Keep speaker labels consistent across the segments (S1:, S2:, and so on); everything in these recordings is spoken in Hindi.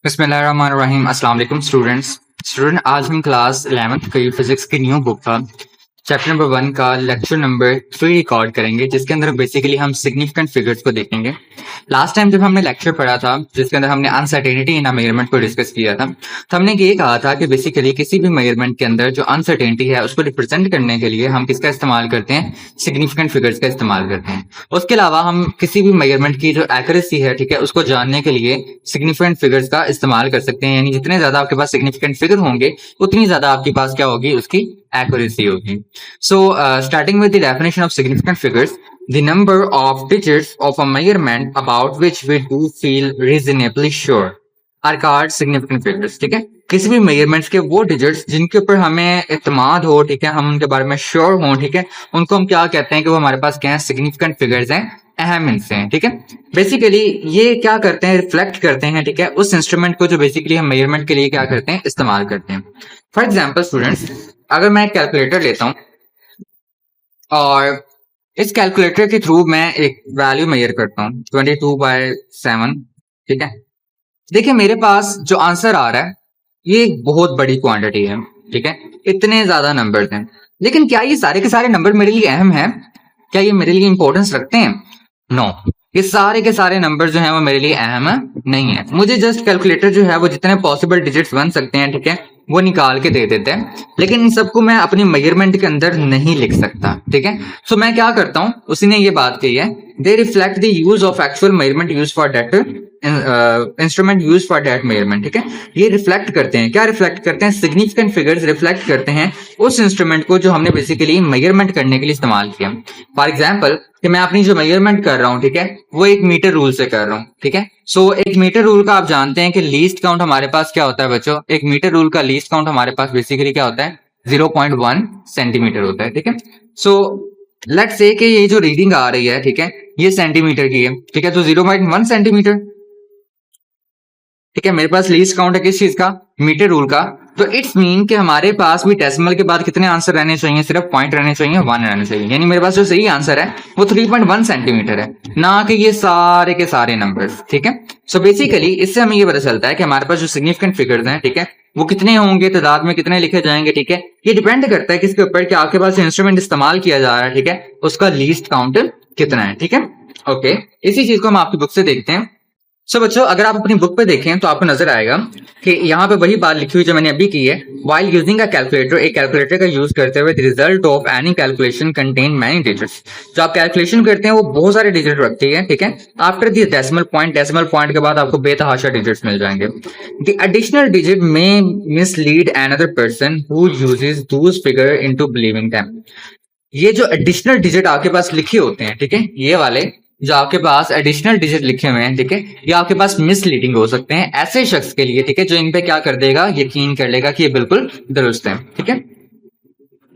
S1: बिस्मिल्लाहिर्रहमानिर्रहीम। अस्सलाम वालेकुम स्टूडेंट आज हम क्लास 11th की फिजिक्स की न्यू बुक का चैप्टर नंबर 1 का लेक्चर नंबर 3 रिकॉर्ड करेंगे, जिसके अंदर बेसिकली हम सिग्निफिकेंट फिगर्स को देखेंगे। लास्ट टाइम जब हमने लेक्चर पढ़ा था जिसके अंदर हमने अनसर्टेनिटी इन अ मेजरमेंट को डिस्कस किया था, तो हमने ये कहा था कि बेसिकली किसी भी मेजरमेंट के अंदर जो अनसर्टेनिटी है उसको रिप्रेजेंट करने के लिए हम किसका इस्तेमाल करते हैं, सिग्निफिकेंट फिगर्स का इस्तेमाल करते हैं। उसके अलावा हम किसी भी मेजरमेंट की जो एक्यूरेसी है, ठीक है, उसको जानने के लिए सिग्निफिकेंट फिगर्स का इस्तेमाल कर सकते हैं। यानी जितने ज्यादा आपके पास सिग्निफिकेंट फिगर होंगे उतनी ज्यादा आपके पास क्या होगी, उसकी accuracy होगी। So starting with the definition of significant figures, the number of digits of a measurement about which we do feel reasonably sure are called significant figures। ठीक है, किसी भी मेजरमेंट्स के वो डिजिट्स जिनके ऊपर हमें इत्मीनान हो, ठीक है, हम उनके बारे में श्योर हो, ठीक है, उनको हम क्या कहते हैं कि वो हमारे पास क्या है, सिग्निफिकेंट फिगर्स हैं, अहम इनसे हैं। ठीक है, बेसिकली ये क्या करते हैं, रिफ्लेक्ट करते हैं, ठीक है, उस इंस्ट्रूमेंट को जो बेसिकली हम मेजरमेंट के लिए क्या करते हैं, इस्तेमाल करते हैं। फॉर एग्जाम्पल स्टूडेंट्स, अगर मैं एक कैलकुलेटर लेता हूं और इस कैलकुलेटर के थ्रू मैं एक वैल्यू मेजर करता हूं 22/7, ठीक है, देखिए मेरे पास जो आंसर आ रहा है ये एक बहुत बड़ी क्वांटिटी है, ठीक है, इतने ज्यादा नंबर्स हैं, लेकिन क्या ये सारे के सारे नंबर मेरे लिए अहम है? क्या ये मेरे लिए इंपॉर्टेंस रखते हैं? नो, ये सारे के सारे नंबर जो हैं वो मेरे लिए अहम नहीं है। मुझे जस्ट कैलकुलेटर जो है वो जितने पॉसिबल डिजिट्स बन सकते हैं, ठीक है, वो निकाल के दे देते हैं, लेकिन इन सबको मैं अपनी मेजरमेंट के अंदर नहीं लिख सकता। ठीक है, सो मैं क्या करता हूं, उसी ने ये बात कही है, दे reflect the use of actual measurement use for that instrument use for that measurement. ठीक है, ये रिफ्लेक्ट करते हैं, क्या रिफ्लेक्ट करते हैं, सिग्निफिकेंट फिगर्स रिफ्लेक्ट करते हैं उस इंस्ट्रूमेंट को जो हमने बेसिकली मेजरमेंट करने के लिए इस्तेमाल किया। फॉर एग्जाम्पल कि मैं अपनी जो मेजरमेंट कर रहा हूँ, ठीक है, वो एक मीटर रूल से कर रहा हूँ। ठीक है, सो एक मीटर रूल का आप जानते हैं कि लीस्ट काउंट हमारे पास क्या होता है बच्चों, एक मीटर रूल का लीस्ट काउंट हमारे पास बेसिकली क्या होता है, 0.1 सेंटीमीटर होता है। ठीक है, सो लेट्स से कि ये जो रीडिंग आ रही है, ठीक है, ये सेंटीमीटर की है, ठीक है, तो 0.1 सेंटीमीटर, ठीक है, मेरे पास लीस्ट काउंट है किस चीज का, मीटर रूल का, तो इट्स मीन कि हमारे पास भी डेसिमल के बाद कितने आंसर रहने चाहिए, सिर्फ पॉइंट रहने चाहिए, 1 रहने चाहिए। यानी मेरे पास जो सही आंसर है वो 3.1 सेंटीमीटर है, ना कि ये सारे के सारे नंबर्स। ठीक है, सो बेसिकली इससे हमें ये पता चलता है कि हमारे पास जो सिग्निफिकेंट फिगर्स हैं, ठीक है, वो कितने होंगे, तादाद में कितने लिखे जाएंगे। ठीक है, ये डिपेंड करता है किसके ऊपर, कि आपके पास इंस्ट्रूमेंट इस्तेमाल किया जा रहा है, ठीक है, उसका लीस्ट काउंट कितना है। ठीक है, ओके, इसी चीज को हम आपकी बुक से देखते हैं। सो बच्चों, अगर आप अपनी बुक पे देखें तो आपको नजर आएगा कि यहाँ पे वही बात लिखी हुई जो मैंने अभी की है, while using a calculator, एक कैलकुलेटर का यूज करते हुए, the result of any calculation contain many digits, जो आप कैलकुलेशन करते हैं वो बहुत सारे डिजिट रखती है। ठीक है, आफ्टर द डेसिमल पॉइंट के बाद आपको बेतहाशा डिजिट्स मिल जाएंगे। द एडिशनल डिजिट में mislead another person who uses those figure into believing them. ये जो एडिशनल डिजिट आपके पास लिखे होते हैं, ठीक है, ये वाले जो आपके पास एडिशनल डिजिट लिखे हुए हैं, ठीक है, ये आपके पास मिसलीडिंग हो सकते हैं ऐसे शख्स के लिए, ठीक है, जो इन पे क्या कर देगा, यकीन कर लेगा कि ये बिल्कुल दुरुस्त है। ठीक है,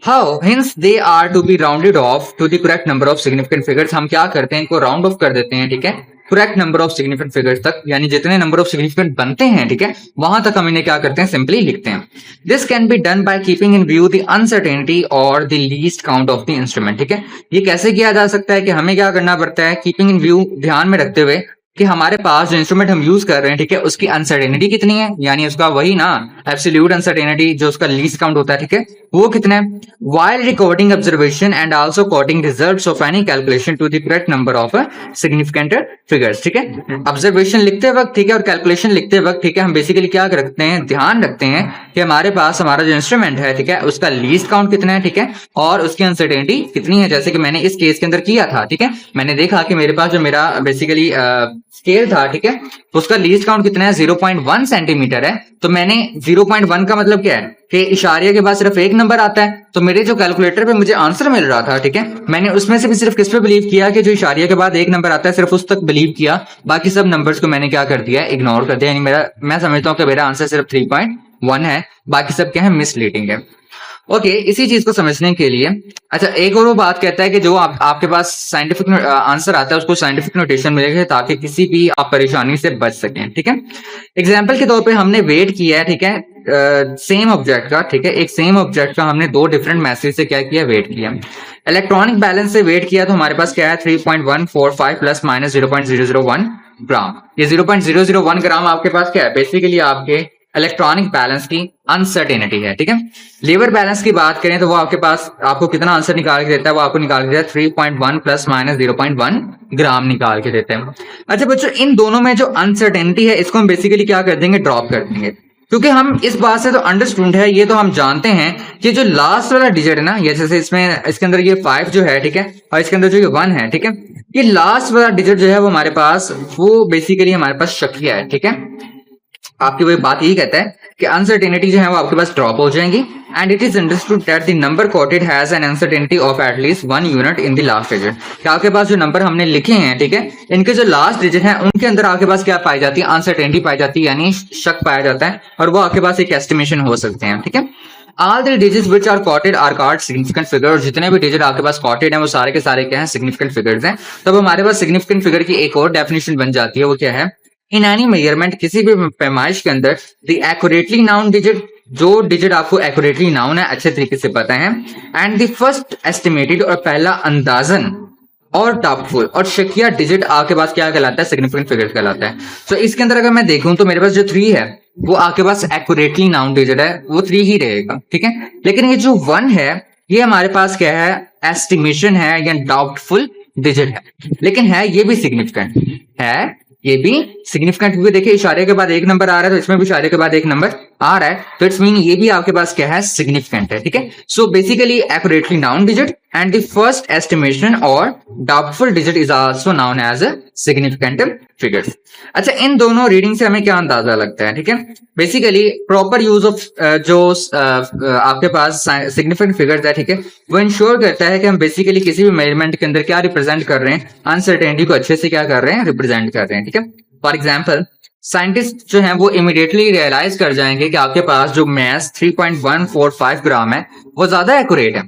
S1: how hence they are to be rounded off to the correct number of significant figures. हम क्या करते हैं, इनको राउंड ऑफ कर देते हैं, ठीक है, correct number of significant figures तक, यानी जितने नंबर ऑफ सिग्निफिकेंट बनते हैं, ठीक है, वहां तक हम इन्हें क्या करते हैं, सिंपली लिखते हैं। This can be done by keeping in view the uncertainty और the least count of the instrument. ठीक है, ये कैसे किया जा सकता है कि हमें क्या करना पड़ता है, कीपिंग इन व्यू, ध्यान में रखते हुए कि हमारे पास जो इंस्ट्रूमेंट हम यूज कर रहे हैं, ठीक है, उसकी अनसर्टेनिटी कितनी है, यानी उसका वही ना एब्सोल्यूट अनसर्टेनिटी जो उसका लीस्ट काउंट होता है, ठीक है, वो कितना है, while recording observation and also quoting results of any calculation to the correct number of significant figures। ठीक है, ऑब्जर्वेशन लिखते वक्त, ठीक है, और कैलकुलेशन लिखते वक्त, ठीक है, हम बेसिकली क्या रखते हैं, ध्यान रखते हैं कि हमारे पास हमारा जो इंस्ट्रूमेंट है, ठीक है, उसका लीस्ट काउंट कितना है, ठीक है, और उसकी अनसर्टेनिटी कितनी है। जैसे कि मैंने इस केस के अंदर किया था, ठीक है, मैंने देखा कि मेरे पास जो मेरा बेसिकली स्केल था, ठीक है, उसका लीस्ट काउंट कितना है, 0.1 सेंटीमीटर है। तो मैंने 0.1 का मतलब क्या है कि इशारिया के बाद सिर्फ एक नंबर आता है, तो मेरे जो कैलकुलेटर पे मुझे आंसर मिल रहा था, ठीक है, मैंने उसमें से भी सिर्फ किस पे बिलीव किया कि जो इशारिया के बाद एक नंबर आता है, सिर्फ उस तक बिलीव किया, बाकी सब नंबर्स को मैंने क्या कर दिया, इग्नोर कर दिया। यानी मैं समझता हूँ कि मेरा आंसर सिर्फ 3.1 है, बाकी सब क्या है, मिसलीडिंग है। ओके, इसी चीज को समझने के लिए, अच्छा, एक और वो बात कहता है कि जो आपके पास साइंटिफिक आंसर आता है उसको साइंटिफिक नोटेशन मिलेगा ताकि किसी भी आप परेशानी से बच सकें। ठीक है, एग्जाम्पल के तौर पे हमने वेट किया है, ठीक है, सेम ऑब्जेक्ट का, ठीक है, एक सेम ऑब्जेक्ट का हमने दो डिफरेंट मैसेज से क्या किया, वेट किया। इलेक्ट्रॉनिक बैलेंस से वेट किया तो हमारे पास क्या है 3.145 प्लस माइनस 0.001 ग्राम। ये 0.001 ग्राम आपके पास क्या है, बेसिकली आपके इलेक्ट्रॉनिक बैलेंस की अनसर्टेनिटी है, ठीक है। लीवर बैलेंस की बात करें तो वो आपके पास आपको कितना आंसर निकाल के देता है, वो आपको निकाल के देता है 3.1 प्लस माइनस 0.1 ग्राम निकाल के देते हैं। अच्छा बच्चों, इन दोनों में जो अनसर्टेनिटी है इसको हम बेसिकली क्या कर देंगे, ड्रॉप कर देंगे, क्योंकि हम इस बात से तो अंडरस्टूड है, ये तो हम जानते हैं कि जो लास्ट वाला डिजिट है ना, ये जैसे इसमें इसके अंदर ये 5 जो है, ठीक है, और इसके अंदर जो ये 1 है, ठीक है, ये लास्ट वाला डिजिट जो है वो हमारे पास, वो बेसिकली हमारे पास शकिया है, ठीक है। आपकी वो बात यही कहता है कि अनसर्टेनिटी जो है वो आपके पास ड्रॉप हो जाएंगी, and it is understood that the number coated has an uncertainty of at least 1 unit in the last digit. क्या आपके पास जो नंबर हमने लिखे हैं, ठीक है, इनके जो लास्ट डिजिट हैं उनके अंदर आपके पास क्या पाई जाती है, अनसर्टेनिटी पाई जाती है, यानी शक पाया जाता है, और वो आपके पास एक एस्टिमेशन हो सकते हैं, ठीक है। All the digits which are quoted are called significant figure. और जितने भी डिजिट आपके पास कॉटेड हैं वो सारे के सारे क्या हैं, सिग्निफिकेंट फिगर्स हैं। तब हमारे पास सिग्निफिकेंट फिगर की एक और डेफिनेशन बन जाती है, वो क्या है, इन एनी मेजरमेंट, किसी भी पैमाइश के अंदर, द एक्यूरेटली नाउन डिजिट, जो डिजिट आपको एक्यूरेटली नाउन है, अच्छे तरीके से पता है, एंड द फर्स्ट एस्टिमेटेड, और पहला अंदाजन और डाउटफुल और शकिया डिजिट आपके पास क्या कहलाता है, सिग्निफिकेंट फिगर कहलाता है। तो इसके अंदर अगर मैं देखूं तो मेरे पास जो 3 है वो आपके पास एक्यूरेटली नाउन डिजिट है, वो 3 ही रहेगा, ठीक है। लेकिन ये जो 1 है ये हमारे पास क्या है, एस्टिमेशन है या डाउटफुल डिजिट है, लेकिन है ये भी सिग्निफिकेंट है, ये भी सिग्निफिकेंट, क्योंकि देखिए इशारे के बाद एक नंबर आ रहा है तो इसमें भी इशारे के बाद एक नंबर आ रहा है, तो इट्स मीन ये भी आपके पास क्या है, सिग्निफिकेंट है, ठीक है। So basically accurately known digit and the first estimation और doubtful digit is also known as significant figures. अच्छा, इन दोनों रीडिंग से हमें क्या अंदाजा लगता है, ठीक है, बेसिकली प्रॉपर यूज ऑफ जो आपके पास सिग्निफिकेंट फिगर्स है, ठीक है, वो इंश्योर करता है कि हम बेसिकली किसी भी मेजरमेंट के अंदर क्या रिप्रेजेंट कर रहे हैं, अनसर्टेनिटी को अच्छे से क्या कर रहे हैं, रिप्रेजेंट कर रहे हैं, ठीक है। फॉर एग्जाम्पल साइंटिस्ट जो है वो इमीडिएटली रियलाइज कर जाएंगे कि आपके पास जो मैस 3.145 ग्राम है वो ज्यादा एक्यूरेट है।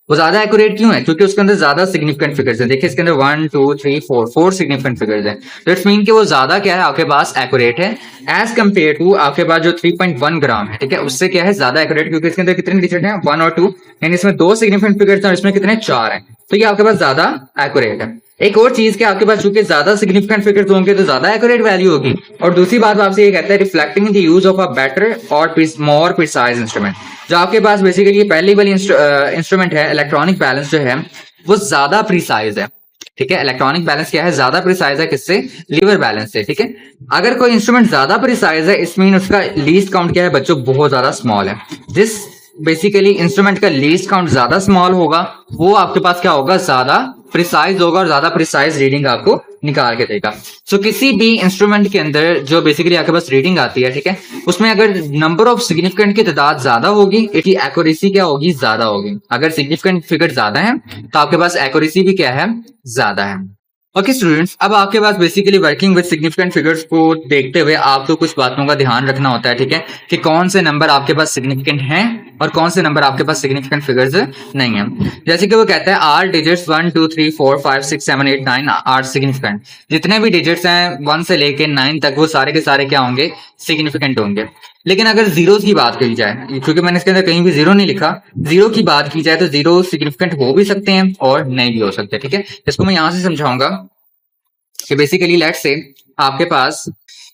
S1: वो ज्यादा एक्यूरेट क्यों है, क्योंकि उसके अंदर ज्यादा सिग्निफिकेंट फिगर्स है। देखिए इसके अंदर 1 2 3 4 सिग्निफिकेंट फिगर्स है, तो इट्स मीन कि वो ज्यादा क्या है, आपके पास एक्यूरेट है एज कंपेयर टू आपके पास जो 3.1 ग्राम है, ठीक है, उससे क्या है, ज्यादा एक्यूरेट, क्योंकि इसके अंदर कितने डिजिट हैं, 1 और 2, यानी इसमें 2 सिग्निफिकेंट फिगर्स हैं और इसमें कितने 4 हैं, तो ये आपके पास ज्यादा एक्यूरेट है। एक और चीज कि आपके पास चूंकि ज्यादा सिग्निफिकेंट फिगर्स होंगे तो ज्यादा एक्यूरेट वैल्यू होगी, और दूसरी बात आपसे ये कहता है reflecting the use of a better और मोर प्रिसाइज इंस्ट्रूमेंट। जो आपके पास बेसिकली पहली वाली इंस्ट्रूमेंट है इलेक्ट्रॉनिक बैलेंस जो है वो ज्यादा प्रिसाइज है, ठीक है। इलेक्ट्रॉनिक बैलेंस क्या है, ज्यादा प्रिसाइज है, किससे, लीवर बैलेंस से, ठीक है। अगर कोई इंस्ट्रूमेंट ज्यादा प्रिसाइज है इस मीन उसका लीस्ट काउंट क्या है बच्चों, बहुत ज्यादा स्मॉल है। जिस बेसिकली इंस्ट्रूमेंट का लीस्ट काउंट ज्यादा स्मॉल होगा वो आपके पास क्या होगा, ज्यादा प्रिसाइज होगा, और ज्यादा प्रिसाइज रीडिंग आपको निकाल के देगा। सो किसी भी इंस्ट्रूमेंट के अंदर जो बेसिकली आपके पास रीडिंग आती है, ठीक है, उसमें अगर नंबर ऑफ सिग्निफिकेंट की तादाद ज्यादा होगी इसकी एक्यूरेसी क्या होगी, ज्यादा होगी। अगर सिग्निफिकेंट फिगर ज्यादा है तो आपके पास एक्यूरेसी भी क्या है, ज्यादा है। ओके स्टूडेंट्स, अब आपके पास basically working with significant figures को देखते हुए आपको कुछ बातों का ध्यान रखना होता है, ठीक है, कि कौन से नंबर आपके पास सिग्निफिकेंट हैं और कौन से नंबर आपके पास सिग्निफिकेंट फिगर्स नहीं है। जैसे कि वो कहता है आर डिजिट्स 1 2 3 4 5 6 7 8 9 आर सिग्निफिकेंट। जितने भी डिजिट्स हैं 1 से लेके 9 तक वो सारे के सारे क्या होंगे, सिग्निफिकेंट होंगे। लेकिन अगर जीरो की बात की जाए, क्योंकि मैंने इसके अंदर कहीं भी जीरो नहीं लिखा, जीरो की बात की जाए तो जीरो सिग्निफिकेंट हो भी सकते हैं और नहीं भी हो सकते, ठीक है। इसको मैं यहां से समझाऊंगा कि बेसिकली लेट्स से आपके पास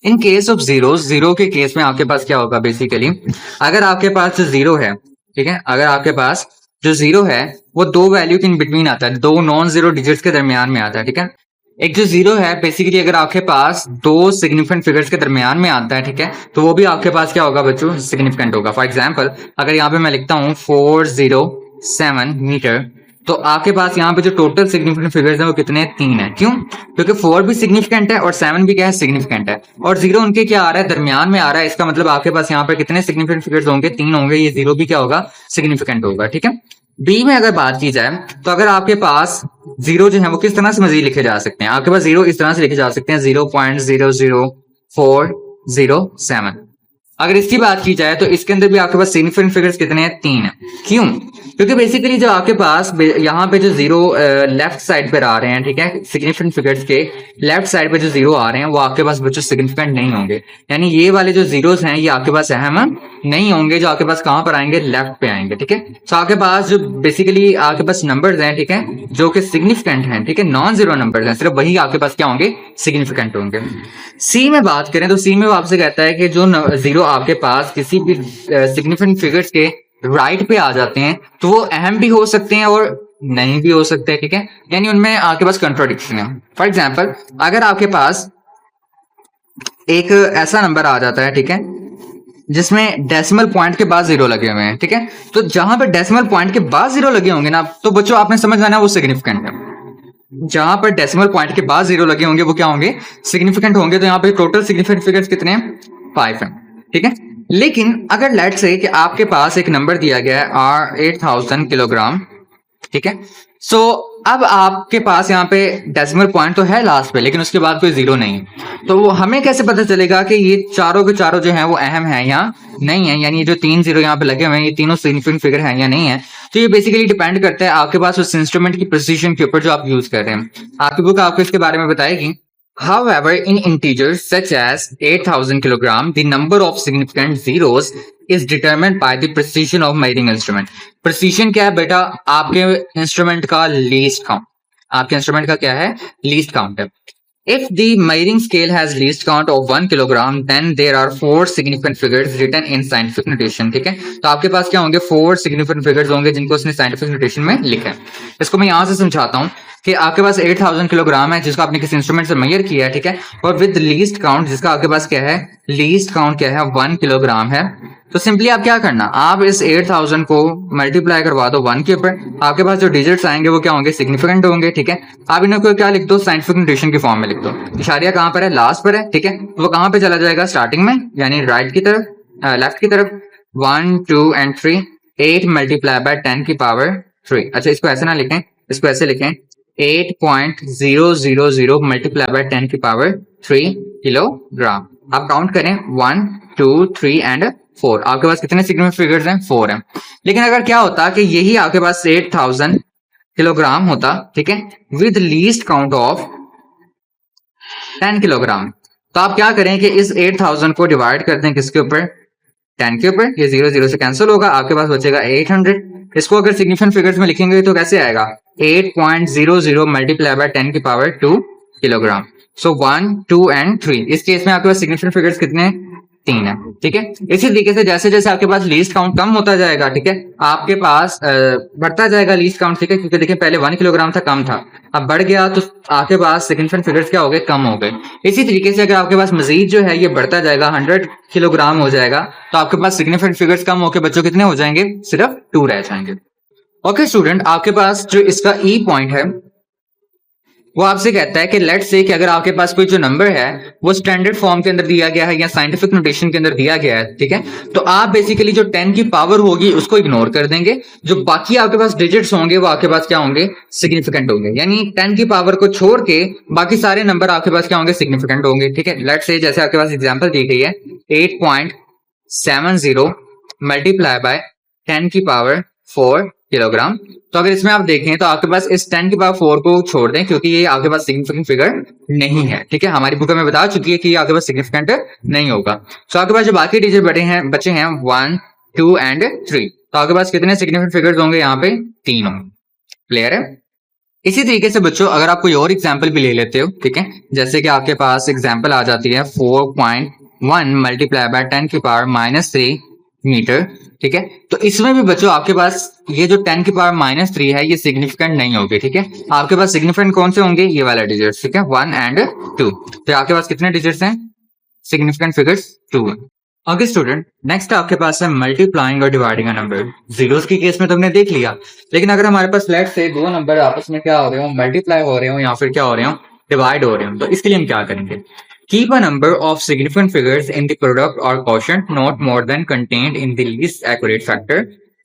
S1: इन केस ऑफ जीरो के केस में आपके पास क्या होगा, बेसिकली अगर आपके पास जो जीरो है, ठीक है, अगर आपके पास जो जीरो है वो 2 वैल्यू के इन बिटवीन आता है, 2 नॉन जीरो डिजिट्स के दरमियान में आता है, ठीक है। एक जो जीरो है बेसिकली अगर आपके पास 2 सिग्निफिकेंट फिगर्स के दरमियान में आता है, ठीक है, तो वो भी आपके पास क्या होगा बच्चों, सिग्निफिकेंट होगा। फॉर एग्जाम्पल अगर यहाँ पे मैं लिखता हूँ 407 मीटर, तो आपके पास यहाँ पे जो टोटल सिग्निफिकेंट फिगर्स हैं वो कितने, 3 है। क्यों, क्योंकि 4 भी सिग्निफिकेंट है और 7 भी क्या है, सिग्निफिकेंट है, और जीरो उनके क्या आ रहा है, दरमियान में आ रहा है। इसका मतलब आपके पास यहाँ पे कितने सिग्निफिकेंट फिगर्स होंगे, 3 होंगे, ये जीरो भी क्या होगा, सिग्निफिकेंट होगा, ठीक है। बी में अगर बात की जाए तो अगर आपके पास जीरो जो है वो किस तरह से मजीद लिखे जा सकते हैं, आपके पास जीरो इस तरह से लिखे जा सकते हैं 0.00407। अगर इसकी बात की जाए तो इसके अंदर भी आपके पास सिग्निफिकेंट फिगर्स कितने हैं? 3 है। क्यों? क्योंकि बेसिकली जो आपके पास यहाँ पे जो जीरो लेफ्ट साइड पर आ रहे हैं, ठीक है, सिग्निफिकेंट फिगर्स के लेफ्ट साइड पे जो जीरो आ रहे हैं वो आपके पास बच्चों सिग्निफिकेंट नहीं होंगे, यानी ये वाले जो जीरोस हैं ये आपके पास अहम नहीं होंगे, जो आपके पास कहाँ पर आएंगे? लेफ्ट पे आएंगे, ठीक है। तो आपके पास जो बेसिकली आपके पास नंबर्स हैं, ठीक है, जो कि सिग्निफिकेंट हैं, ठीक है, नॉन जीरो नंबर्स हैं, सिर्फ वही आपके पास क्या होंगे? सिग्निफिकेंट होंगे। सी में बात करें तो सी में वो आपसे कहता है कि जो जीरो आपके पास किसी भी सिग्निफिकेंट फिगर्स के राइट पे आ जाते हैं तो वो अहम भी हो सकते हैं और नहीं भी हो सकते हैं, ठीक है, यानी उनमें आपके पास कंट्रोडिक्शन है। फॉर एग्जाम्पल, अगर आपके पास एक ऐसा नंबर आ जाता है, ठीक है, जिसमें डेसिमल पॉइंट के बाद जीरो लगे हुए हैं, ठीक है, तो जहां पर डेसिमल पॉइंट के बाद जीरो लगे होंगे ना, तो बच्चों आपने समझ लेना वो सिग्निफिकेंट है। जहां पर डेसिमल पॉइंट के बाद जीरो लगे होंगे वो क्या होंगे? सिग्निफिकेंट होंगे। तो यहाँ पे टोटल सिग्निफिकेंट फिगर्स कितने हैं? 5 हैं, ठीक है। लेकिन अगर लेट से कि आपके पास एक नंबर दिया गया है 8000 किलोग्राम, ठीक है, सो अब आपके पास यहाँ पे डेसिमल पॉइंट तो है लास्ट पे, लेकिन उसके बाद कोई जीरो नहीं है, तो वो हमें कैसे पता चलेगा कि ये चारों के चारों जो हैं वो अहम है या नहीं है, यानी ये जो 3 जीरो यहाँ पे लगे हुए हैं ये तीनों सिग्निफिकेंट फिगर हैं या नहीं है? तो ये बेसिकली डिपेंड करता है आपके पास उस इंस्ट्रूमेंट की प्रिसीजन के ऊपर जो आप यूज कर रहे हैं। आपकी बुक आपको इसके बारे में बताएगी। However, in integers such as 8000 kilogram, the number of significant zeros is determined by the precision of measuring instrument. Precision क्या है बेटा? आपके इंस्ट्रूमेंट का least count. आपके इंस्ट्रूमेंट का क्या है? least count है। If the measuring scale has least count of 1 kilogram, then there are 4 significant figures written in scientific notation, ठीक है। तो आपके पास क्या होंगे? 4 significant figures होंगे जिनको उसने scientific notation में लिखा है। इसको मैं यहां से समझाता हूं कि आपके पास 8000 किलोग्राम है जिसको आपने किसी इंस्ट्रूमेंट से मेजर किया है, ठीक है, और विद लीस्ट काउंट जिसका आपके पास क्या है? लीस्ट काउंट क्या है? 1 किलोग्राम है। तो सिंपली आप क्या करना, आप इस 8000 को मल्टीप्लाई करवा दो 1 के ऊपर, आपके पास जो डिजिट्स आएंगे वो क्या होंगे? सिग्निफिकेंट होंगे, ठीक है। आप इनको क्या लिख दो? साइंटिफिक नोटेशन की फॉर्म में लिख दो। इशारिया कहां पर है? लास्ट पर है, ठीक है, वो कहां पे चला जाएगा? स्टार्टिंग में, यानी राइट की तरफ, लेफ्ट की तरफ। 1 2 एंड 3 8 मल्टीप्लाई बाय 10 की पावर 3। अच्छा, इसको ऐसे ना लिखें, इसको ऐसे लिखें 8.000 मल्टीप्लाई बाय 10 की पावर 3 किलोग्राम। आप काउंट करें 1 2 3 एंड 4। आपके पास कितने सिग्निफिकेंट फिगर्स हैं? 4 हैं। लेकिन अगर क्या होता कि यही आपके पास 8000 किलोग्राम होता, ठीक है, with least count of 10 kilogram, तो आप क्या करें कि इस 8000 को डिवाइड कर दें किसके ऊपर? 10 के ऊपर। ये 0 0 से कैंसिल होगा, आपके पास बचेगा 800। इसको अगर सिग्निफिकेंट फिगर्स में लिखेंगे तो कैसे आएगा? 8.00 मल्टीप्लाई बाय 10 की पावर 2 किलोग्राम। So 1 2 and 3। इस केस में आपके पास सिग्निफिकेंट फिगर्स कितने? 3 है, ठीक है। इसी तरीके से जैसे जैसे आपके पास लीस्ट काउंट कम होता जाएगा, ठीक है, आपके पास बढ़ता जाएगा लीस्ट काउंट, ठीक है, क्योंकि देखिए पहले 1 किलोग्राम था, कम था, अब बढ़ गया, तो आपके पास सिग्निफिकेंट फिगर्स क्या हो गए? कम हो गए। इसी तरीके से अगर आपके पास मजीद जो है ये बढ़ता जाएगा, 100 किलोग्राम हो जाएगा, तो आपके पास सिग्निफिकेंट फिगर्स कम होकर बच्चों कितने हो जाएंगे? सिर्फ 2 रह जाएंगे। ओके स्टूडेंट, आपके पास जो इसका ई पॉइंट है वो आपसे कहता है कि लेट्स से कि अगर आपके पास कोई जो नंबर है वो स्टैंडर्ड फॉर्म के अंदर दिया गया है या साइंटिफिक नोटेशन के अंदर दिया गया है, ठीक है, तो आप बेसिकली जो 10 की पावर होगी उसको इग्नोर कर देंगे, जो बाकी आपके पास डिजिट्स होंगे वो आपके पास क्या होंगे? सिग्निफिकेंट होंगे, यानी 10 की पावर को छोड़ के बाकी सारे नंबर आपके पास क्या होंगे? सिग्निफिकेंट होंगे, ठीक है। लेट्स से जैसे आपके पास एग्जाम्पल दी गई है 8.70 मल्टीप्लाई बाय 10 की पावर 4 किलोग्राम। तो अगर इसमें आप देखें तो आपके पास इस 10 की पावर 4 को छोड़ दें क्योंकि ये आपके पास सिग्निफिकेंट फिगर नहीं है, ठीक है, हमारी बुक में बता चुकी है कि ये आपके पास सिग्निफिकेंट नहीं होगा। तो आपके पास जो बाकी डिजिट बचे हैं 1 2 एंड 3, तो आपके पास कितने सिग्निफिकेंट फिगर्स होंगे? यहाँ पे 3 होंगे। क्लियर है? इसी तरीके से बच्चों अगर आप कोई और एग्जाम्पल भी ले लेते हो, ठीक है, जैसे कि आपके पास एग्जाम्पल आ जाती है 4.1 मल्टीप्लाई बाय 10 की पावर -3 मीटर, ठीक है, तो इसमें भी बच्चों आपके पास ये जो 10 की पावर -3 है ये सिग्निफिकेंट नहीं होगी, ठीक है। आपके पास सिग्निफिकेंट कौन से होंगे? ये वाला डिजिट, ठीक है, 1 एंड 2। तो आपके पास कितने डिजिट्स हैं? सिग्निफिकेंट फिगर्स 2 है। ओके स्टूडेंट, नेक्स्ट आपके पास है मल्टीप्लाइंग और डिवाइडिंग अ नंबर। जीरोस की केस में तुमने देख लिया, लेकिन अगर हमारे पास लेट से दो नंबर आपस में क्या हो रहे हो? मल्टीप्लाई हो रहे हो या फिर क्या हो रहे हो? डिवाइड हो रहे हो, तो इसके लिए हम क्या करेंगे? Keep a number of significant figures in the product or quotient not more than contained in the least accurate factor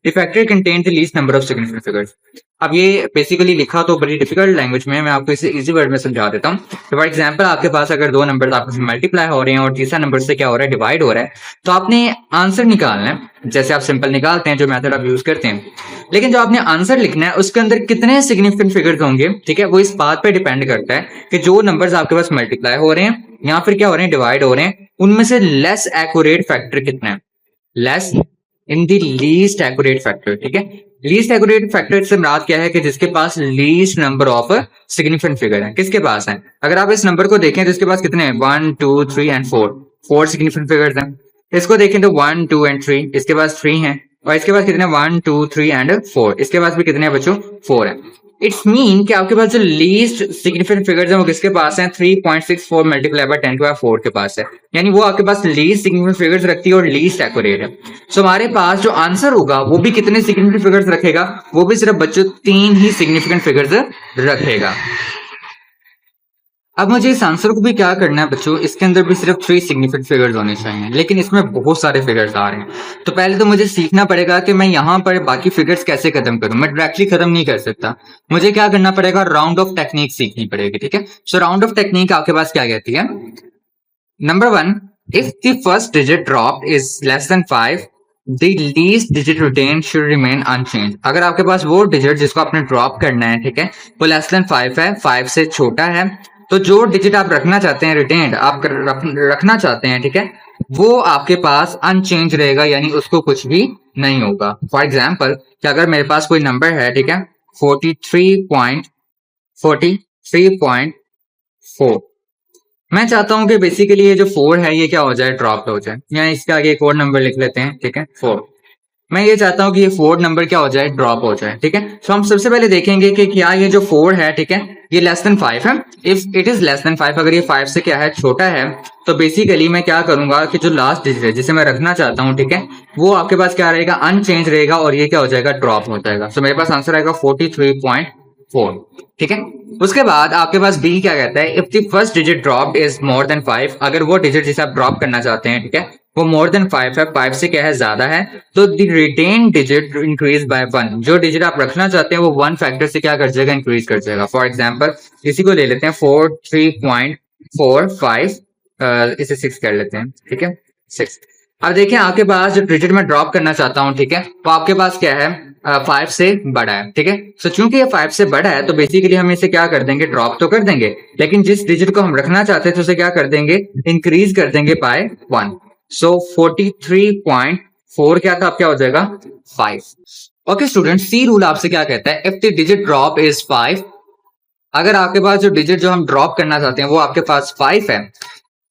S1: the factor contain the least number of significant figures. अब ये बेसिकली लिखा तो बड़ी डिफिकल्ट लैंग्वेज में, मैं आपको इसे इजी वर्ड में समझा देता हूँ। तो फॉर एग्जांपल आपके पास अगर दो नंबर आपस में मल्टीप्लाई हो रहे हैं और तीसरा नंबर से क्या हो रहा है, डिवाइड हो रहा है, तो आपने आंसर निकालना है। जैसे आप सिंपल निकालते हैं जो मेथड आप यूज करते हैं, लेकिन जो आपने आंसर लिखना है उसके अंदर कितने सिग्निफिकेंट फिगर्स होंगे, ठीक है, वो इस बात पे डिपेंड करता है कि जो नंबर्स आपके पास मल्टीप्लाई हो रहे हैं या फिर क्या हो रहे हैं, डिवाइड हो रहे हैं, उनमें से लेस एक्यूरेट फैक्टर कितना है, less in the least accurate factor. ठीक है, लीस्ट एक्यूरेट फैक्टर से मुराद क्या है कि जिसके पास least number of significant figure है। किसके पास है? अगर आप इस नंबर को देखें तो इसके पास कितने हैं, 1 2 3 एंड 4, 4 सिग्निफिकेंट फिगर्स हैं। इसको देखें तो 1 2 एंड 3, इसके पास 3 हैं। और इसके पास कितने, 1 2 3 एंड 4, इसके पास भी कितने हैं बच्चों, 4 है। इट्स मीन कि आपके पास जो लीस्ट सिग्निफिकेंट फिगर्स हैं वो किसके पास हैं, 3.64 मल्टीप्लाई बाय 10 टू 4 के पास है। यानी वो आपके पास लीस्ट सिग्निफिकेंट फिगर्स रखती है और लीस्ट एक्यूरेट है। सो हमारे पास जो आंसर होगा वो भी कितने सिग्निफिकेंट फिगर्स रखेगा, वो भी सिर्फ बच्चों 3 ही सिग्निफिकेंट फिगर्स रखेगा। अब मुझे इस आंसर को भी क्या करना है बच्चों, इसके अंदर भी सिर्फ 3 सिग्निफिकेंट फिगर्स होने चाहिए, लेकिन इसमें बहुत सारे फिगर्स आ रहे हैं। तो पहले तो मुझे सीखना पड़ेगा कि मैं यहाँ पर बाकी फिगर्स कैसे खत्म करूं। मैं डायरेक्टली खत्म नहीं कर सकता, मुझे क्या करना पड़ेगा, राउंड ऑफ टेक्निक सीखनी पड़ेगी। ठीक है, सो राउंड ऑफ टेक्निक आपके पास क्या कहती है, number 1, if the first digit drop is less than 5, the least digit retained should remain unchanged। अगर आपके पास वो डिजिट जिसको आपने ड्रॉप करना है, ठीक है, वो लेस देन 5 है, 5 से छोटा है, तो जो डिजिट आप रखना चाहते हैं, रिटेन्ड आप रखना चाहते हैं, ठीक है, वो आपके पास अनचेंज रहेगा, यानी उसको कुछ भी नहीं होगा। फॉर एग्जाम्पल कि अगर मेरे पास कोई नंबर है, ठीक है, 43.4, मैं चाहता हूं कि बेसिकली ये जो 4 है ये क्या हो जाए, ड्रॉप हो जाए। या इसके आगे एक और नंबर लिख लेते हैं, ठीक है, 4। मैं ये चाहता हूं कि ये 4 नंबर क्या हो जाए, ड्रॉप हो जाए। ठीक है, तो हम सबसे पहले देखेंगे कि क्या ये जो 4 है, ठीक है, ये लेस देन 5 है। If it is less than 5, अगर ये 5 से क्या है, छोटा है, तो बेसिकली मैं क्या करूंगा कि जो लास्ट डिजिट है जिसे मैं रखना चाहता हूं, ठीक है, वो आपके पास क्या रहेगा, अनचेंज रहेगा, और ये क्या हो जाएगा, ड्रॉप हो जाएगा। तो मेरे पास आंसर आएगा 43.4। ठीक है, उसके बाद आपके पास बी क्या कहता है, if the first digit drop is more than 5, अगर वो डिजिट जिसे आप ड्रॉप करना चाहते हैं, ठीक है, वो मोर देन 5 है, 5 से क्या है, ज्यादा है, तो the retained digit increase by 1, जो डिजिट आप रखना चाहते हैं वो 1 फैक्टर से क्या कर जाएगा, इंक्रीज कर जाएगा। फॉर एग्जांपल इसी को ले लेते हैं, 43.45, इसे 6 कर लेते हैं, ठीक है, 6। अब देखिए आपके पास जो डिजिट मैं ड्रॉप करना चाहता हूं, ठीक है, वो आपके पास क्या है, 5 से बड़ा है। ठीक है, सो चूंकि ये 5 से बड़ा है तो बेसिकली हम इसे क्या कर देंगे, ड्रॉप तो कर देंगे, लेकिन जिस डिजिट को हम रखना चाहते थे उसे क्या कर देंगे, इंक्रीज कर देंगे बाय 1। सो 43.4 क्या था, अब क्या हो जाएगा, 5। ओके स्टूडेंट, सी रूल आपसे क्या कहता है, if the digit drop is 5, अगर आपके पास जो डिजिट जो हम ड्रॉप करना चाहते हैं वो आपके पास 5 है,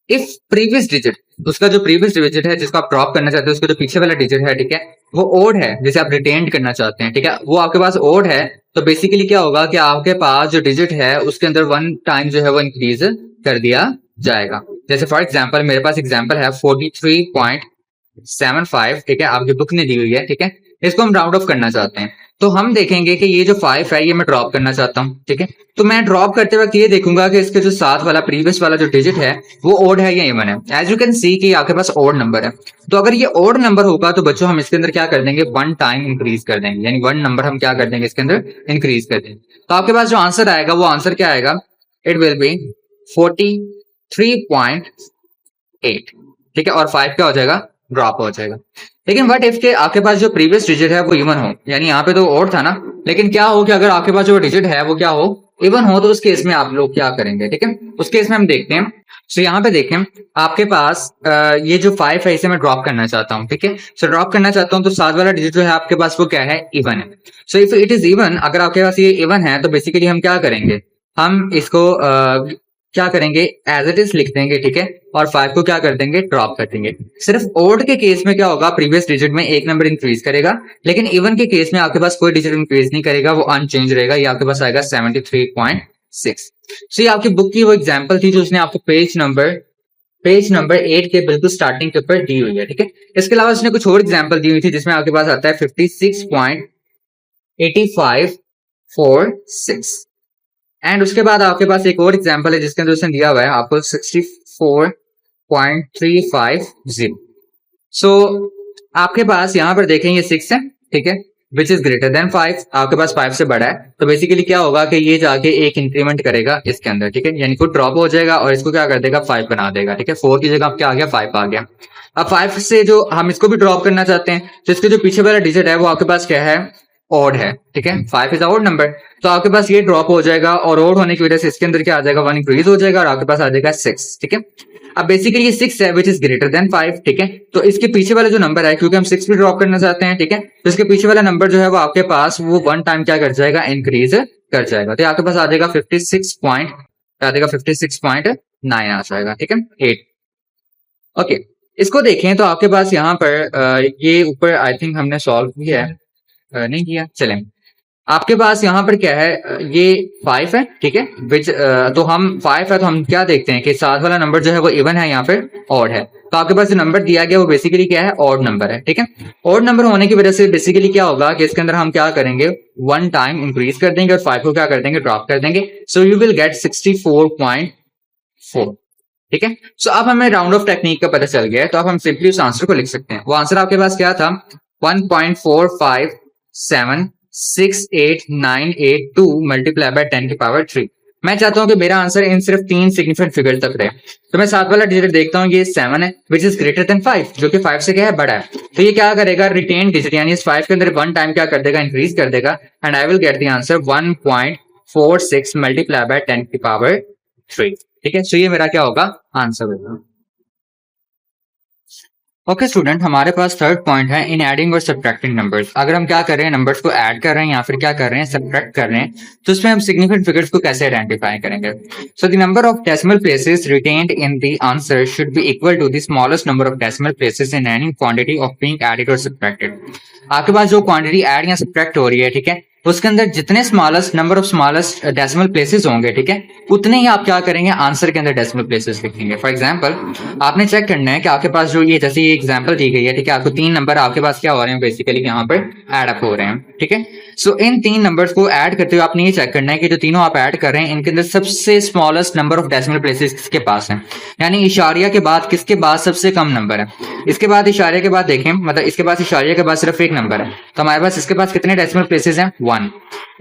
S1: इफ प्रीवियस डिजिट, उसका जो प्रीवियस डिजिट है जिसको आप ड्रॉप करना चाहते हैं, उसका जो पीछे वाला डिजिट है, ठीक है, वो ओड है, जिसे आप रिटेन करना चाहते हैं, ठीक है, वो आपके पास ओड है, तो बेसिकली क्या होगा कि आपके पास जो डिजिट है उसके अंदर 1 टाइम जो है वो इंक्रीज कर दिया जाएगा। जैसे फॉर एग्जांपल मेरे पास एग्जांपल है 43.75, ठीक है, आपकी बुक ने दी हुई है, ठीक है, इसको हम राउंड ऑफ करना चाहते हैं, तो हम देखेंगे कि ये जो 5 है ये मैं ड्रॉप करना चाहता हूँ। ठीक है, तो मैं ड्रॉप करते वक्त ये देखूंगा कि इसके जो साथ वाला प्रीवियस वाला जो डिजिट है वो ओड है या इवन है। एज यू कैन सी कि आपके पास ओड नंबर है, तो अगर ये ओड नंबर होगा तो बच्चों हम इसके अंदर क्या कर देंगे, 1 टाइम इंक्रीज कर देंगे, यानी 1 नंबर हम क्या कर देंगे इसके अंदर इंक्रीज कर देंगे। तो आपके पास जो आंसर आएगा वो आंसर क्या आएगा, इट विल बी 43.8। ठीक है, और 5 क्या हो जाएगा, ड्रॉप हो जाएगा। लेकिन व्हाट इफ के आपके पास जो प्रीवियस डिजिट है वो इवन हो, यानी यहाँ पे तो ओड था ना, लेकिन क्या हो कि अगर आपके पास जो डिजिट है वो क्या हो, इवन हो, तो उस केस में आप लोग क्या करेंगे। ठीक है, उस केस में हम देखते हैं। सो यहाँ पे देखें आपके पास ये जो 5 है इसे मैं ड्रॉप करना चाहता हूँ। ठीक है, सो ड्रॉप करना चाहता हूँ तो साथ वाला डिजिट जो है आपके पास वो क्या है, इवन है। So if it is even, अगर आपके पास ये इवन है तो बेसिकली हम क्या करेंगे, हम इसको क्या करेंगे, एज इट इज लिख देंगे। ठीक है, और 5 को क्या कर देंगे, ड्रॉप कर देंगे। सिर्फ ओड के केस में क्या होगा, प्रीवियस डिजिट में एक नंबर इंक्रीज करेगा, लेकिन इवन के केस में आपके पास कोई डिजिट इंक्रीज नहीं करेगा, वो अनचेंज रहेगा। ये आपके पास आएगा 73.6। सो ये आपकी बुक की वो एग्जांपल थी जो उसने आपको पेज नंबर 8 के बिल्कुल स्टार्टिंग के ऊपर दी हुई है। ठीक है, इसके अलावा उसने कुछ और एग्जांपल दी हुई थी जिसमें आपके पास आता है 56.8546, एंड उसके बाद आपके पास एक और एग्जांपल है जिसके अंदर उसने दिया हुआ है आपको 64.350। सो आपके पास यहाँ पर देखें ये 6 है ठीक है, विच इज ग्रेटर देन 5, आपके पास 5 से बड़ा है, तो बेसिकली क्या होगा कि ये जाके एक इंक्रीमेंट करेगा इसके अंदर, ठीक है, यानी कुछ ड्रॉप हो जाएगा और इसको क्या कर देगा 5 बना देगा, ठीक है, 4 की जगह अब क्या आ गया 5 आ गया। अब 5 से जो हम इसको भी ड्रॉप करना चाहते हैं, तो इसके जो पीछे वाला डिजिट है वो आपके पास क्या है, ऑड है, ठीक है, 5 इज ऑड नंबर, तो आपके पास ये ड्रॉप हो जाएगा और ऑड होने की वजह से इसके अंदर क्या आ जाएगा 1 इंक्रीज हो जाएगा और आपके पास आ जाएगा 6, ठीक है। अब बेसिकली ये 6 है विच इज ग्रेटर देन 5, ठीक है, तो इसके पीछे वाला जो नंबर है, क्योंकि हम 6 भी ड्रॉप करना चाहते हैं, ठीक है, तो इसके पीछे वाला नंबर जो है वो आपके पास वो 1 टाइम क्या कर जाएगा, इंक्रीज कर जाएगा, तो आपके पास आ जाएगा 56.9 आ जाएगा, ठीक है, 8। ओके, इसको देखें तो आपके पास यहाँ पर ये ऊपर आई थिंक हमने सॉल्व किया है, नहीं किया, चलें, आपके पास यहाँ पर क्या है, ये 5 है, ठीक है, विच तो हम 5 है तो हम क्या देखते हैं कि साथ वाला नंबर जो है वो इवन है, यहाँ पे ऑड है, तो आपके पास जो नंबर दिया गया वो बेसिकली क्या है, ऑड नंबर है, ठीक है। ऑड नंबर होने की वजह से बेसिकली क्या होगा कि इसके अंदर हम क्या करेंगे, 1 टाइम इंक्रीज कर देंगे और 5 को क्या कर देंगे, ड्रॉप कर देंगे, सो यू विल गेट 64.4, ठीक है। सो अब हमें राउंड ऑफ टेक्निक का पता चल गया है, तो अब हम सिंपली उस आंसर को लिख सकते हैं। वो आंसर आपके पास क्या था, 1.45768982 मल्टीप्लाई बाय 10 की पावर 3। मैं चाहता हूं कि मेरा आंसर इन सिर्फ 3 सिग्निफिकेंट फिगर तक रहे, तो मैं साथ वाला डिजिट देखता हूं, ये 7 है विच इज ग्रेटर देन 5, जो कि 5 से क्या है, बड़ा है, तो ये क्या करेगा, रिटेन डिजिट यानी इस 5 के अंदर 1 टाइम क्या कर देगा, इंक्रीज कर देगा, and I will get the answer 1.46 multiply by 10 की पावर 3, ठीक है। सो ये मेरा क्या होगा, आंसर होगा। ओके स्टूडेंट, हमारे पास थर्ड पॉइंट है इन एडिंग और सब्ट्रैक्टिंग नंबर्स। अगर हम क्या कर रहे हैं, नंबर्स को ऐड कर रहे हैं या फिर क्या कर रहे हैं, सब्ट्रैक्ट कर रहे हैं, तो उसमें हम सिग्निफिकेंट फिगर्स को कैसे आइडेंटिफाई करेंगे। So the number of decimal places retained in the answer should be equal to the smallest number of decimal places in any quantity of being added और सब्ट्रैक्टेड। आपके पास जो क्वांटिटी ऐड या सब्ट्रैक्ट हो रही है, ठीक है, उसके अंदर जितने smallest number of smallest decimal places होंगे, ठीक है, उतने ही आप क्या करेंगे, आंसर के अंदर डेसिमल प्लेसेस लिखेंगे। फॉर एग्जांपल आपने चेक करना है कि आपके पास जो ये जैसे ये एग्जांपल दी गई है, ठीक है, आपको 3 नंबर आपके पास क्या हो रहे हैं, बेसिकली यहाँ पर ऐड अप हो रहे हैं, ठीक है। सो इन 3 नंबर्स को ऐड करते हुए आपने ये चेक करना है कि जो तीनों आप ऐड कर रहे हैं इनके अंदर सबसे smallest number of decimal places किसके पास है, यानी इशारिया के बाद किसके पास सबसे कम नंबर है। इसके बाद इशारिया के बाद देखें, मतलब इसके पास इशारिया के बाद सिर्फ एक नंबर है, तो हमारे पास इसके पास कितने डेसिमल प्लेसेस हैं, 1।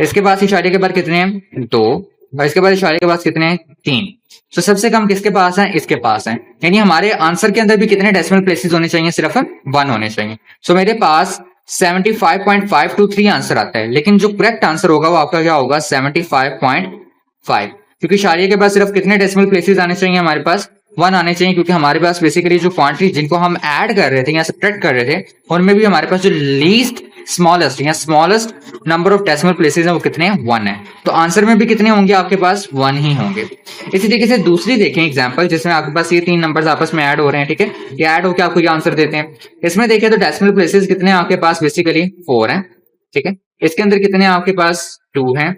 S1: इसके पास इशारे के बाद कितने हैं, 2, और इसके बाद इशारे के बाद कितने हैं, 3। तो सबसे कम किसके पास है, इसके पास है, यानी हमारे आंसर के अंदर भी कितने डेसिमल प्लेसेस होने चाहिए, सिर्फ 1 होने चाहिए। सो मेरे पास 75.523 आंसर आता है, लेकिन जो करेक्ट आंसर होगा वो आपका क्या होगा, 75.5, क्योंकि इशारे के बाद सिर्फ कितने डेसिमल प्लेसेस आने चाहिए, हमारे पास 1 आने चाहिए, क्योंकि हमारे पास बेसिकली जो क्वांटिटी जिनको हम ऐड कर रहे थे या सब्ट्रैक्ट कर रहे थे उनमें भी हमारे पास जो लीस्ट स्मॉलेस्ट या smallest number of decimal places है वो कितने हैं, 1 है, तो आंसर में भी कितने होंगे, आपके पास 1 ही होंगे। इसी तरीके से दूसरी देखें एग्जांपल, जिसमें आपके पास ये 3 नंबर्स आपस में ऐड हो रहे हैं, ठीक है, ये ऐड होकर आपको ये आंसर देते हैं। इसमें देखें तो डेसिमल प्लेसेस कितने हैं आपके पास, बेसिकली 4 हैं, ठीक है, इसके अंदर कितने आपके पास 2 हैं,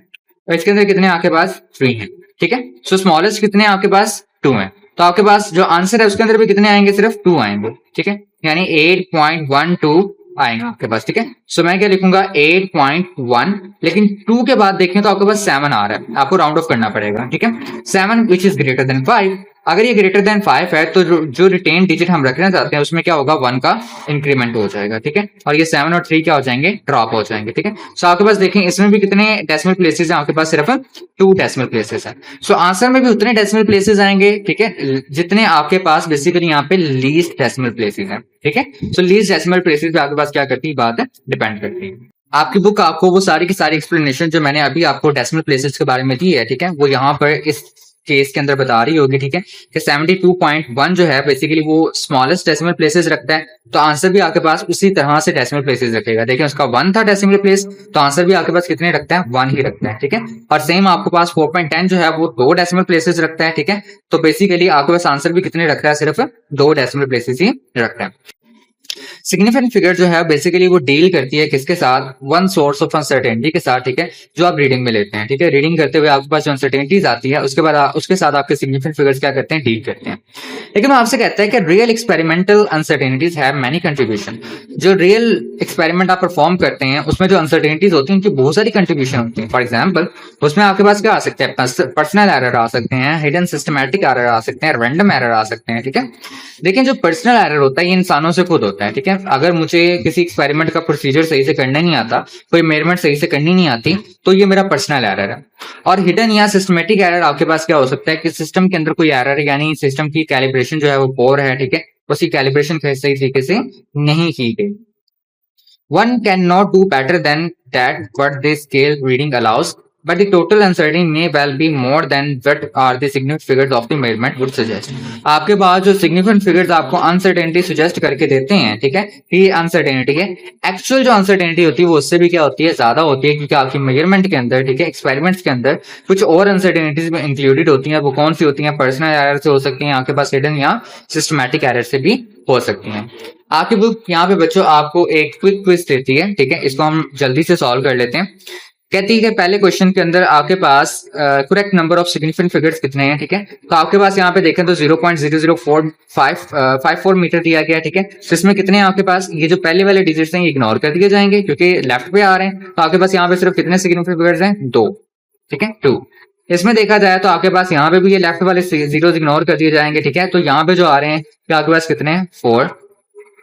S1: और इसके अंदर कितने आपके पास 3 हैं, ठीक है। सो स्मॉलेस्ट कितने आपके पास 2 हैं, तो आपके पास जो आंसर है उसके अंदर भी कितने आएंगे, सिर्फ 2 आएंगे, ठीक है, यानी 8.12 आएंगे आपके पास, ठीक है। सो मैं क्या लिखूंगा 8.1, लेकिन 2 के बाद देखें तो आपके पास 7 आ रहा है, आपको राउंड ऑफ करना पड़ेगा, ठीक है, 7 विच इज ग्रेटर देन 5। अगर ये ग्रेटर देन 5 है तो जो रिटेन डिजिट हम रखना चाहते हैं उसमें क्या होगा, 1 का इंक्रीमेंट हो जाएगा, ठीक है, और ये 7 और 3 क्या हो जाएंगे, ड्रॉप हो जाएंगे, ठीक है। सो आपके पास देखें इसमें भी कितने डेसिमल प्लेसेस हैं, आपके पास सिर्फ 2 डेसिमल प्लेसेस हैं। सो आंसर में भी उतने डेसिमल प्लेसेस आएंगे, ठीक है, जितने आपके पास बेसिकली यहाँ पे लीस्ट डेसिमल प्लेसेस हैं, ठीक है। सो लीस्ट डेसिमल प्लेसेस पे आपके पास क्या करती है, बात डिपेंड करती है। आपकी बुक आपको वो सारी की सारी एक्सप्लेनेशन जो मैंने अभी आपको डेसिमल प्लेसेस के बारे में दी है, ठीक है, वो यहाँ पर इस केस के अंदर बता रही होगी, ठीक है, कि 72.1 जो है बेसिकली वो स्मॉलेस्ट डेसिमल प्लेसेस रखता है, तो आंसर भी आपके पास उसी तरह से डेसिमल प्लेसेस रखेगा। देखिए उसका 1 था डेसिमल प्लेस, तो आंसर भी आपके पास कितने रखता है, 1 ही रखता है, ठीक है। और सेम आपके पास 4.10 जो है वो 2 डेसिमल प्लेसेस रखता है, ठीक है, तो बेसिकली आपके पास आंसर भी कितने रखता है, सिर्फ 2 डेसिमल प्लेसेस ही रखता है। सिग्निफिकेंट फिगर जो है बेसिकली वो डील करती है किसके साथ, वन सोर्स ऑफ अनसर्टेनिटी के साथ, ठीक है, जो आप रीडिंग में लेते हैं, ठीक है, रीडिंग करते हुए आपके पास जो अनसर्टेनिटीज आती है उसके बाद उसके साथ आपके सिग्निफिकेंट फिगर्स क्या करते हैं, डील करते हैं। लेकिन मैं आपसे कहता है कि real experimental uncertainties have many contribution. जो रियल एक्सपेरिमेंट आप परफॉर्म करते हैं उसमें जो अनसर्टेनिटीज होती हैं उनकी बहुत सारी कंट्रीब्यूशन होती है। फॉर एग्जाम्पल उसमें आपके पास क्या आ सकते हैं, पर्सनल एरर आ सकते हैं, हिडन सिस्टमैटिक एरर आ सकते हैं, रैंडम एरर आ सकते हैं, ठीक है। लेकिन जो पर्सनल एरर होता है ये इंसानों से खुद होता है, ठीक है। अगर मुझे किसी एक्सपेरिमेंट का प्रोसीजर सही से करना नहीं आता, कोई मेजरमेंट सही से करनी नहीं आती, तो ये मेरा पर्सनल एरर है। और हिडन या सिस्टमेटिक एरर आपके पास क्या हो सकता है कि सिस्टम के अंदर कोई एरर है, यानी सिस्टम की कैलिब्रेशन जो है वो पोर है, ठीक है, उसकी कैलिब्रेशन सही तरीके से नहीं की गई। One cannot do better than that what the scale reading allows, but the total uncertainty may well be more than what are the significant figures of the measurement would suggest. आपके पास जो significant figures आपको uncertainty suggest करके देते हैं, ठीक है, ये uncertainty है। Actual जो uncertainty होती है वो उससे भी क्या होती है, ज्यादा होती है, क्योंकि आपकी measurement के अंदर, ठीक है, experiments के अंदर कुछ और uncertainties में included होती हैं। वो कौन सी होती हैं? Personal error से हो सकती हैं, आपके पास hidden या systematic error से भी हो सकती हैं। आपकी बुक यहाँ पे बच्चों आपको एक क्विक क्विज देती है, ठीक है, इसको हम जल्दी से सॉल्व कर लेते हैं। कहती है कि पहले क्वेश्चन के अंदर आपके पास correct number of significant figures कितने हैं, ठीक है। तो आपके पास यहाँ पे देखें तो 0.00454 मीटर दिया गया, ठीक है। तो इसमें कितने हैं आपके पास? ये जो पहले वाले डिजिट्स हैं ये इग्नोर कर दिए जाएंगे क्योंकि लेफ्ट पे आ रहे हैं। तो आपके पास यहाँ पे सिर्फ कितने सिग्निफिकेंट फिगर्स हैं? 2, ठीक है, 2। इसमें देखा जाए तो आपके पास यहाँ पे भी ये लेफ्ट वाले जीरोस इग्नोर कर दिए जाएंगे, ठीक है। तो यहाँ पे जो आ रहे हैं आपके पास कितने हैं? 4।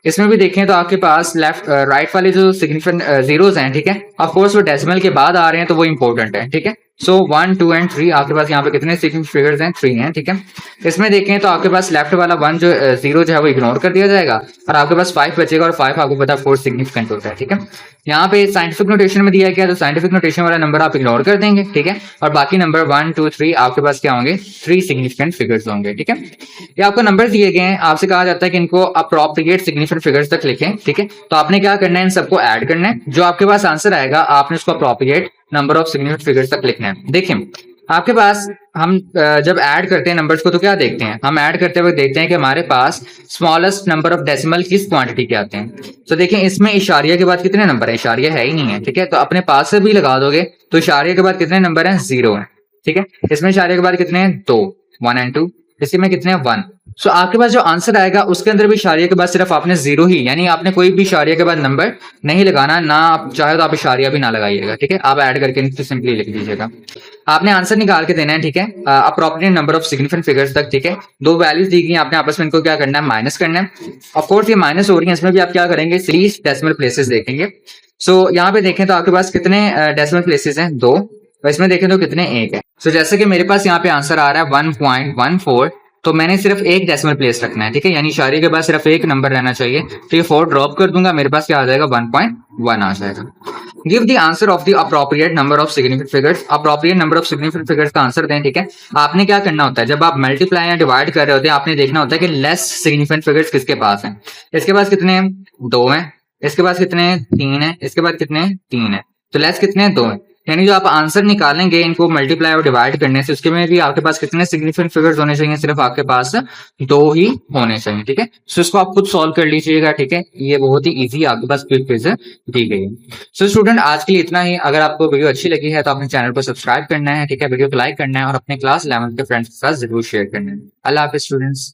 S1: इसमें भी देखें तो आपके पास लेफ्ट राइट वाले जो सिग्निफिकेंट जीरोस हैं, ठीक है, ऑफ कोर्स वो डेसिमल के बाद आ रहे हैं तो वो इंपॉर्टेंट है, ठीक है। सो 1, 2 एंड 3 आपके पास यहाँ पे कितने सिग्निफिकेंट फिगर्स हैं? 3 हैं, ठीक है। इसमें देखें तो आपके पास लेफ्ट वाला 1 जो जीरो जो है वो इग्नोर कर दिया जाएगा और आपके पास 5 बचेगा और 5 आपको पता है 4 सिग्निफिकेंट होता है, ठीक है। यहाँ पे साइंटिफिक नोटेशन में दिया गया तो साइंटिफिक नोटेशन वाला नंबर आप इग्नोर कर देंगे, ठीक है, और बाकी नंबर 1, 2, 3 आपके पास क्या होंगे? 3 सिग्निफिकेंट फिगर्स होंगे, ठीक है। ये आपको नंबर दिए गए हैं, आपसे कहा जाता है कि इनको अप्रोप्रिएट सिग्निफिकेंट फिगर्स तक लिखें, ठीक है। तो आपने क्या करना है? इन सबको ऐड करना है, जो आपके पास आंसर आएगा आपने उसको appropriate number of significant figures तक लिखना है। देखिए आपके पास हम जब ऐड करते हैं नंबर्स को तो क्या देखते हैं? हम ऐड करते हुए देखते हैं कि हमारे पास स्मॉलेस्ट नंबर ऑफ डेसिमल किस क्वांटिटी के आते हैं। तो देखिए इसमें इशारिया के बाद कितने नंबर है? इशारिया है ही नहीं है, ठीक है। तो अपने पास से भी लगा दोगे तो इशारिया के बाद कितने नंबर हैं? 0 है, ठीक है। इसमें इशारिया के बाद कितने हैं? 2, 1 एंड 2। इसी में कितने हैं? 1। सो आपके पास जो आंसर आएगा उसके अंदर भी इशारिया के बाद सिर्फ आपने 0 ही, यानी आपने कोई भी इशारिया के बाद नंबर नहीं लगाना, ना आप चाहे तो आप इशारिया भी ना लगाइएगा, ठीक है। आप ऐड करके सिंपली लिख दीजिएगा। आपने आंसर निकाल के देना है, ठीक है, appropriate number of significant figures तक, ठीक है। 2 वैल्यूज दी गई, आपने आपस में इनको क्या करना है? माइनस करना है। ऑफ कोर्स ये माइनस हो रही है, इसमें भी आप क्या करेंगे? 3 डेसिमल प्लेसेस देखेंगे। सो यहाँ पे देखें तो आपके पास कितने डेसिमल प्लेसेस हैं? 2। तो इसमें देखें तो कितने? 1 है। सो जैसे कि मेरे पास यहाँ पे आंसर आ रहा है 1.14, तो मैंने सिर्फ एक डेसिमल प्लेस रखना है, ठीक है, यानी इशारे के बाद सिर्फ एक नंबर रहना चाहिए। तो ये 4 ड्रॉप कर दूंगा, मेरे पास क्या आ जाएगा? 1.1 आ जाएगा। Give the answer of the appropriate number of significant figures. Appropriate number of significant figures का आंसर दें, ठीक है। आपने क्या करना होता है? जब आप मल्टीप्लाई या डिवाइड कर रहे होते हैं आपने देखना होता है कि लेस सिग्निफिकेंट फिगर्स किसके पास हैं। इसके पास कितने हैं? 2 हैं। इसके पास कितने हैं? 3 है। इसके बाद कितने हैं? 3 है। तो लेस कितने हैं? 2 है। यानी जो आप आंसर निकालेंगे इनको मल्टीप्लाई और डिवाइड करने से, उसके में भी आपके पास कितने सिग्निफिकेंट फिगर्स होने चाहिए? सिर्फ आपके पास 2 ही होने चाहिए, ठीक है। सो इसको आप खुद सॉल्व कर लीजिएगा, ठीक है। ये बहुत ही इजी आपके पास क्विक क्विज दी गई है। सो स्टूडेंट आज के लिए इतना ही। अगर आपको वीडियो अच्छी लगी है तो अपने चैनल को सब्सक्राइब करना है, ठीक है, वीडियो को लाइक करना है और अपने क्लास 11th के फ्रेंड्स के साथ जरूर शेयर करना है। अल्लाह हाफिज स्टूडेंट्स।